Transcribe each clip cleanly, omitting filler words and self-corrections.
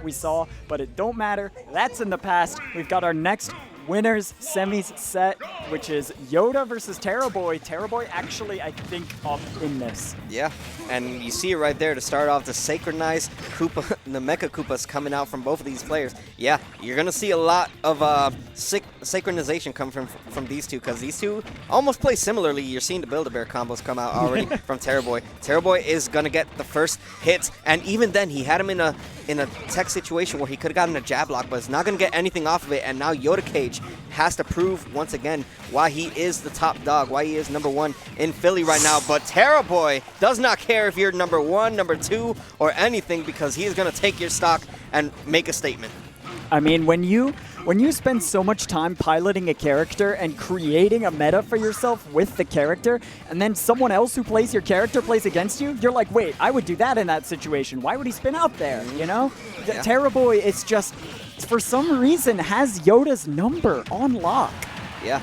we saw, but it don't matter. That's in the past. We've got our next winners semis set, which is Yoda versus Terraboy. Terraboy actually, I think, up in this. Yeah, and you see it right there to start off, the synchronized Koopa, the Mecha Koopas coming out from both of these players. Yeah, you're going to see a lot of synchronization come from these two, because these two almost play similarly. You're seeing the Build-A-Bear combos come out already from Terraboy. Terraboy is going to get the first hit, and even then, he had him in a tech situation where he could have gotten a jab lock, but it's not going to get anything off of it, and now Yoda Cage has to prove once again why he is the top dog, why he is #1 in Philly right now. But Terraboy does not care if you're #1, #2, or anything, because he is going to take your stock and make a statement. I mean, when you spend so much time piloting a character and creating a meta for yourself with the character, and then someone else who plays your character plays against you, you're like, wait, I would do that in that situation. Why would he spin out there, you know? Yeah. Terraboy is just, for some reason, has Yoda's number on lock. Yeah.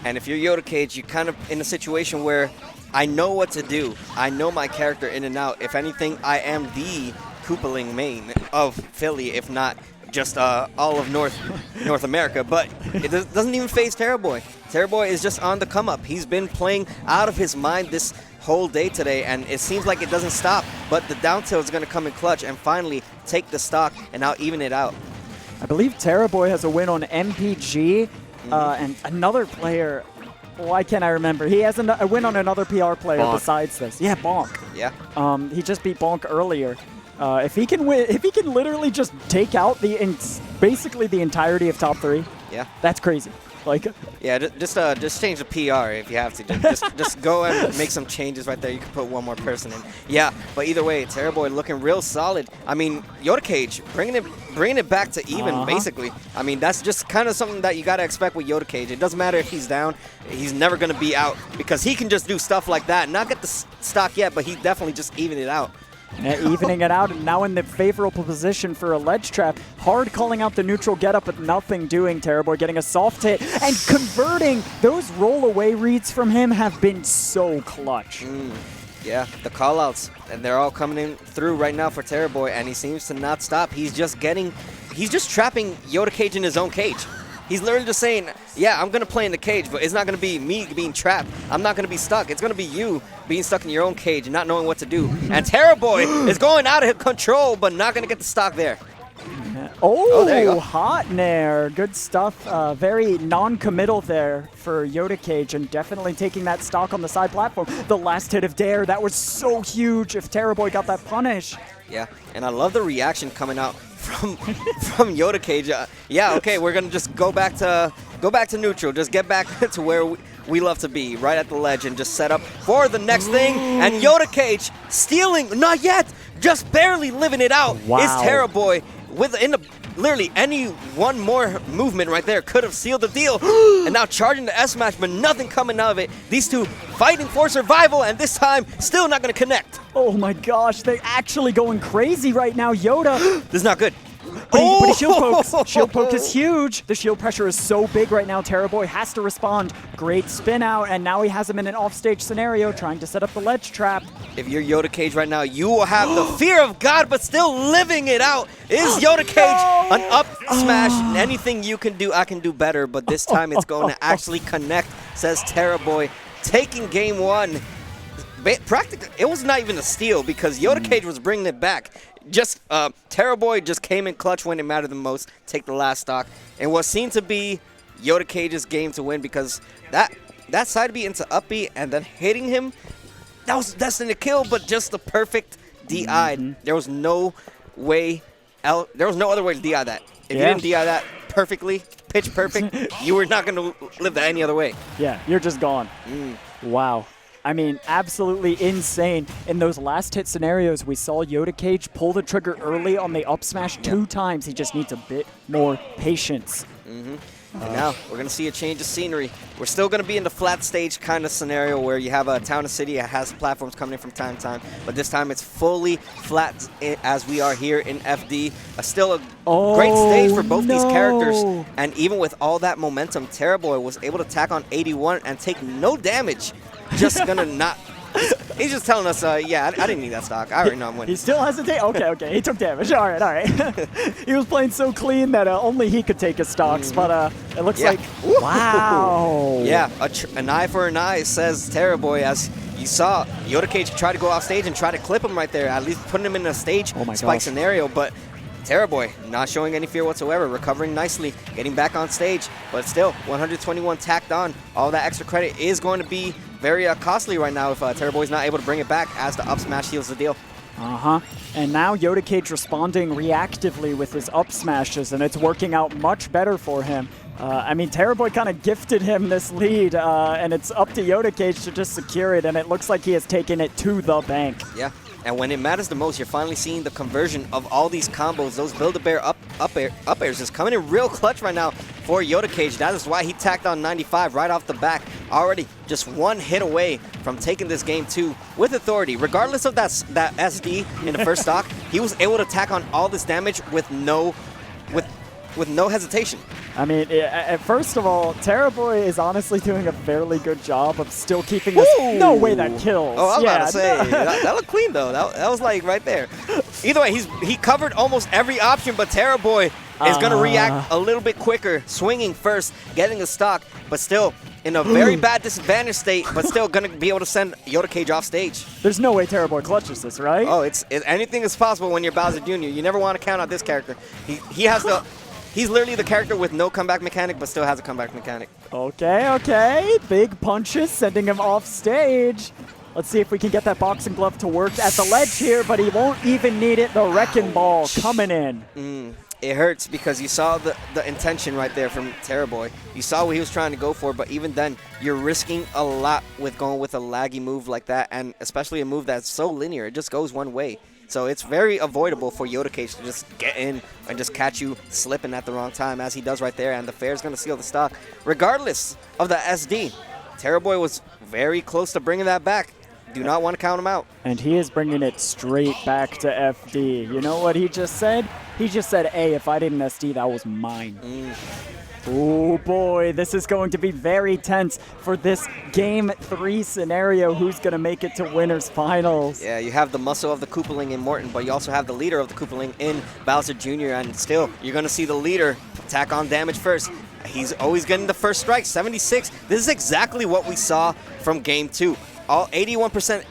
And if you're Yoda Cage, you're kind of in a situation where I know what to do. I know my character in and out. If anything, I am the Koopaling main of Philly, if not just all of North America. But it doesn't even phase Terraboy. Terraboy is just on the come up. He's been playing out of his mind this whole day today, and it seems like it doesn't stop. But the down tilt is going to come in clutch and finally take the stock and now even it out. I believe Terraboy has a win on MPG, and another player. Why can't I remember? He has a win on another PR player Bonk. Besides this. Yeah, Bonk. Yeah. He just beat Bonk earlier. If he can win, if he can literally just take out basically the entirety of top 3, Yeah. that's crazy. Like, Yeah, just change the PR if you have to. Just go and make some changes right there. You can put one more person in. Yeah, but either way, Terraboy looking real solid. I mean, Yoda Cage bringing it back to even basically. I mean, that's just kind of something that you got to expect with Yoda Cage. It doesn't matter if he's down; he's never going to be out, because he can just do stuff like that. Not get the stock yet, but he definitely just even it out. evening it out, and now in the favorable position for a ledge trap. Hard calling out the neutral getup, but nothing doing. Terraboy getting a soft hit and converting. Those roll-away reads from him have been so clutch. Yeah, the callouts, and they're all coming in through right now for Terraboy, and he seems to not stop. He's just trapping Yoda Cage in his own cage. He's literally just saying, yeah, I'm going to play in the cage, but it's not going to be me being trapped. I'm not going to be stuck. It's going to be you being stuck in your own cage and not knowing what to do. And Terraboy is going out of control, but not going to get the stock there. Oh, there you go. hot nair. Good stuff. Very non-committal there for Yoda Cage, and definitely taking that stock on the side platform. The last hit of Dare, that was so huge if Terraboy got that punish. Yeah, and I love the reaction coming out from Yoda Cage. Yeah, okay, we're gonna just go back to neutral. Just get back to where we love to be, right at the ledge, and just set up for the next thing. And Yoda Cage stealing, not yet, just barely living it out. Wow. Is Terraboy literally any one more movement right there could have sealed the deal. And now charging the S smash, but nothing coming out of it. These two fighting for survival, and this time still not gonna connect. Oh my gosh, they're actually going crazy right now. Yoda. This is not good. But he shield pokes. Shield poke is huge. The shield pressure is so big right now. Terraboy has to respond. Great spin out, and now he has him in an offstage scenario trying to set up the ledge trap. If you're Yoda Cage right now, you will have the fear of God, but still living it out. Is Yoda Cage an up smash? Anything you can do, I can do better, but this time it's going to actually connect, says Terraboy, taking game 1. Practically, it was not even a steal, because Yoda Cage was bringing it back. Just Terraboy just came in clutch when it mattered the most, take the last stock, and what seemed to be Yoda Cage's game to win, because that side B into up B and then hitting him, that was destined to kill, but just the perfect DI. There was no way out. There was no other way to DI that. If you didn't DI that perfectly, pitch perfect, you were not going to live that any other way. Yeah, you're just gone. Wow. I mean, absolutely insane. In those last hit scenarios, we saw Yoda Cage pull the trigger early on the up smash 2 times. He just needs a bit more patience. And now we're going to see a change of scenery. We're still going to be in the flat stage kind of scenario where you have a town and city that has platforms coming in from time to time, but this time it's fully flat as we are here in FD. Still a great stage for both these characters, and even with all that momentum, Terraboy was able to tack on 81 and take no damage. Just going to not He's just telling us, yeah, I didn't need that stock. I already know I'm winning. He still hesitates? Okay. He took damage. All right. He was playing so clean that only he could take his stocks, but it looks like... Wow. Yeah, an eye for an eye, says Terraboy, as you saw Yoda Cage try to go off stage and try to clip him right there, at least putting him in a stage spike scenario, but Terraboy not showing any fear whatsoever, recovering nicely, getting back on stage, but still 121 tacked on. All that extra credit is going to be very costly right now if Terraboy's not able to bring it back, as the up smash seals the deal. And now Yoda Cage responding reactively with his up smashes, and it's working out much better for him. I mean, Terraboy kind of gifted him this lead, and it's up to Yoda Cage to just secure it, and it looks like he has taken it to the bank. Yeah. And when it matters the most, you're finally seeing the conversion of all these combos. Those Build-A-Bear up airs is coming in real clutch right now for Yoda Cage. That is why he tacked on 95 right off the back. Already just one hit away from taking this game 2 with authority. Regardless of that SD in the first stock, he was able to tack on all this damage with no hesitation. I mean, first of all, Terraboy is honestly doing a fairly good job of still keeping us. No way that kills. Oh, I was about to say, that looked clean though. That was like right there. Either way, he covered almost every option, but Terraboy is going to react a little bit quicker, swinging first, getting a stock, but still in a very bad disadvantage state, but still going to be able to send Yoda Cage off stage. There's no way Terraboy clutches this, right? Oh, anything is possible when you're Bowser Jr. You never want to count out this character. He has the... He's literally the character with no comeback mechanic, but still has a comeback mechanic. Okay. Big punches, sending him off stage. Let's see if we can get that boxing glove to work at the ledge here, but he won't even need it. The Wrecking Ball coming in. It hurts because you saw the intention right there from Terraboy. You saw what he was trying to go for, but even then, you're risking a lot with going with a laggy move like that, and especially a move that's so linear. It just goes one way. So it's very avoidable for Yoda Cage to just get in and just catch you slipping at the wrong time, as he does right there, and the fair's going to seal the stock. Regardless of the SD, Terraboy was very close to bringing that back. Do not want to count him out. And he is bringing it straight back to FD. You know what he just said? He just said, hey, if I didn't SD, that was mine. Oh boy, this is going to be very tense for this Game 3 scenario. Who's going to make it to winners finals? Yeah, you have the muscle of the Koopaling in Morton, but you also have the leader of the Koopaling in Bowser Jr., and still, you're going to see the leader tack on damage first. He's always getting the first strike, 76. This is exactly what we saw from Game 2. All 81%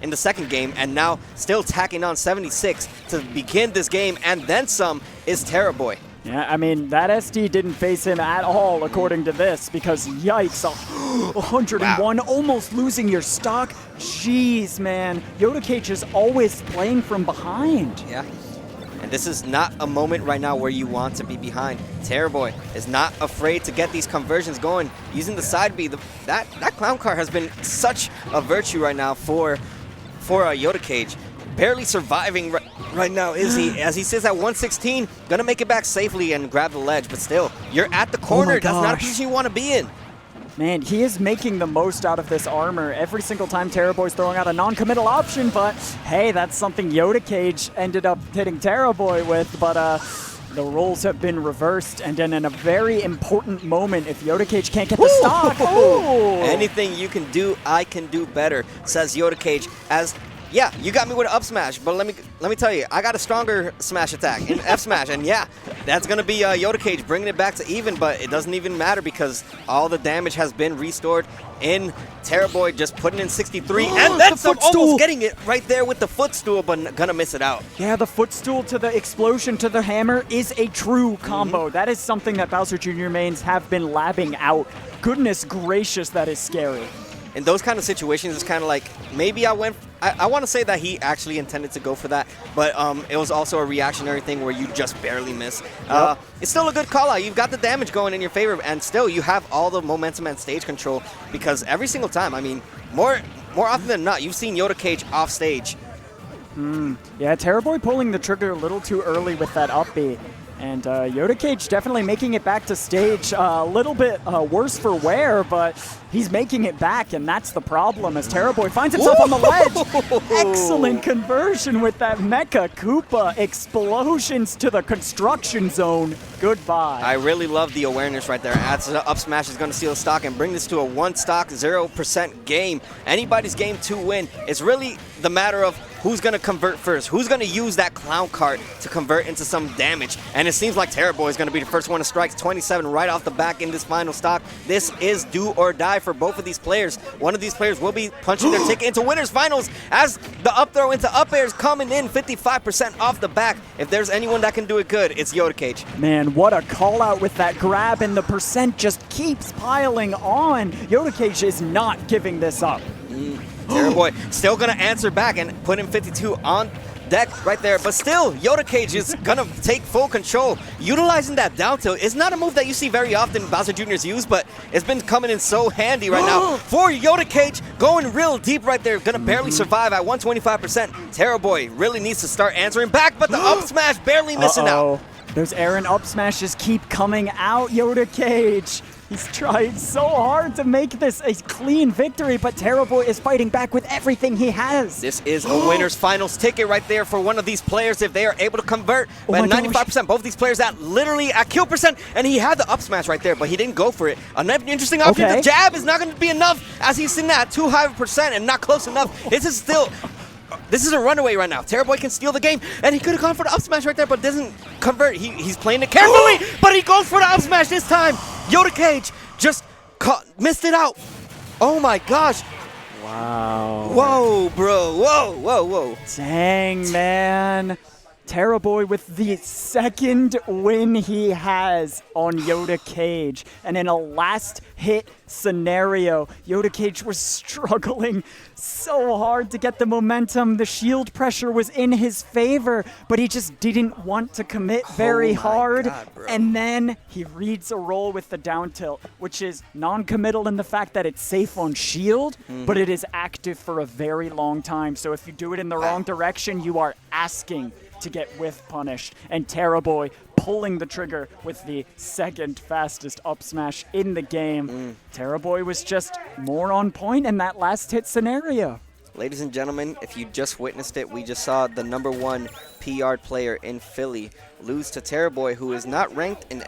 in the second game, and now still tacking on 76 to begin this game, and then some is Terraboy. Yeah, I mean, that SD didn't face him at all, according to this, because yikes, 101, almost losing your stock. Jeez, man. Yoda Cage is always playing from behind. Yeah, and this is not a moment right now where you want to be behind. Terraboy is not afraid to get these conversions going, using the side B. That clown car has been such a virtue right now for Yoda Cage. Barely surviving right now is he, as he sits at 116, gonna make it back safely and grab the ledge, but still, you're at the corner. That's not a position you want to be in. Man, he is making the most out of this armor every single time Terraboy's throwing out a non-committal option, but hey, that's something Yoda Cage ended up hitting Terraboy with, but the roles have been reversed, and then in a very important moment, if Yoda Cage can't get the stock, anything you can do, I can do better, says Yoda Cage, as yeah, you got me with an up smash, but let me tell you, I got a stronger smash attack in F smash, and yeah, that's gonna be Yoda Cage bringing it back to even, but it doesn't even matter because all the damage has been restored in Terraboy, just putting in 63, and then some, almost getting it right there with the footstool, but gonna miss it out. Yeah, the footstool to the explosion to the hammer is a true combo. That is something that Bowser Jr. mains have been labbing out. Goodness gracious, that is scary. In those kind of situations, it's kind of like, maybe I want to say that he actually intended to go for that, but it was also a reactionary thing where you just barely miss. It's still a good call out. You've got the damage going in your favor, and still you have all the momentum and stage control, because every single time, I mean, more often than not, you've seen Yoda Cage off stage. Yeah, Terraboy pulling the trigger a little too early with that up B. And Yoda Cage definitely making it back to stage. A little bit worse for wear, but he's making it back, and that's the problem as Terraboy finds himself on the ledge. Excellent conversion with that Mecha Koopa. Explosions to the construction zone. Goodbye. I really love the awareness right there. As the up smash is going to steal stock and bring this to a 1 stock, 0% game. Anybody's game to win. It's really the matter of who's going to convert first, who's going to use that clown cart to convert into some damage. And it seems like Terraboy is going to be the first one to strike 27 right off the back in this final stock. This is do or die for both of these players. One of these players will be punching their ticket into winners finals as the up throw into up air is coming in 55% off the back. If there's anyone that can do it good, it's Yoda Cage. Man, what a call out with that grab, and the percent just keeps piling on. Yoda Cage is not giving this up. Terraboy still going to answer back and put in 52 on deck right there, but still, Yoda Cage is going to take full control. Utilizing that down tilt is not a move that you see very often Bowser Jr.'s use, but it's been coming in so handy right now for Yoda Cage, going real deep right there, going to barely survive at 125%. Terraboy really needs to start answering back, but the up smash barely missing out. Those Aaron up smashes keep coming out, Yoda Cage. He's trying so hard to make this a clean victory, but Terraboy is fighting back with everything he has. This is a winner's finals ticket right there for one of these players if they are able to convert. But 95%, both of these players at literally at kill percent, and he had the up smash right there, but he didn't go for it. Another interesting option, the jab is not going to be enough as he's sitting at too high of a percent and not close enough. This is a runaway right now. Terraboy can steal the game, and he could have gone for the up smash right there, but doesn't convert. He's playing it carefully, but he goes for the up smash this time. Yoda Cage just missed it out. Oh my gosh. Wow. Whoa, bro. Whoa, whoa, whoa. Dang, man. Terraboy with the second win he has on Yoda Cage. And in a last hit scenario, Yoda Cage was struggling so hard to get the momentum. The shield pressure was in his favor, but he just didn't want to commit very hard. God, and then he reads a roll with the down tilt, which is non-committal in the fact that it's safe on shield, but it is active for a very long time. So if you do it in the wrong direction, you are asking to get whiff punished. And Terraboy pulling the trigger with the second fastest up smash in the game. Terraboy was just more on point in that last hit scenario. Ladies and gentlemen, if you just witnessed it, we just saw the #1 PR player in Philly lose to Terraboy, who is not ranked in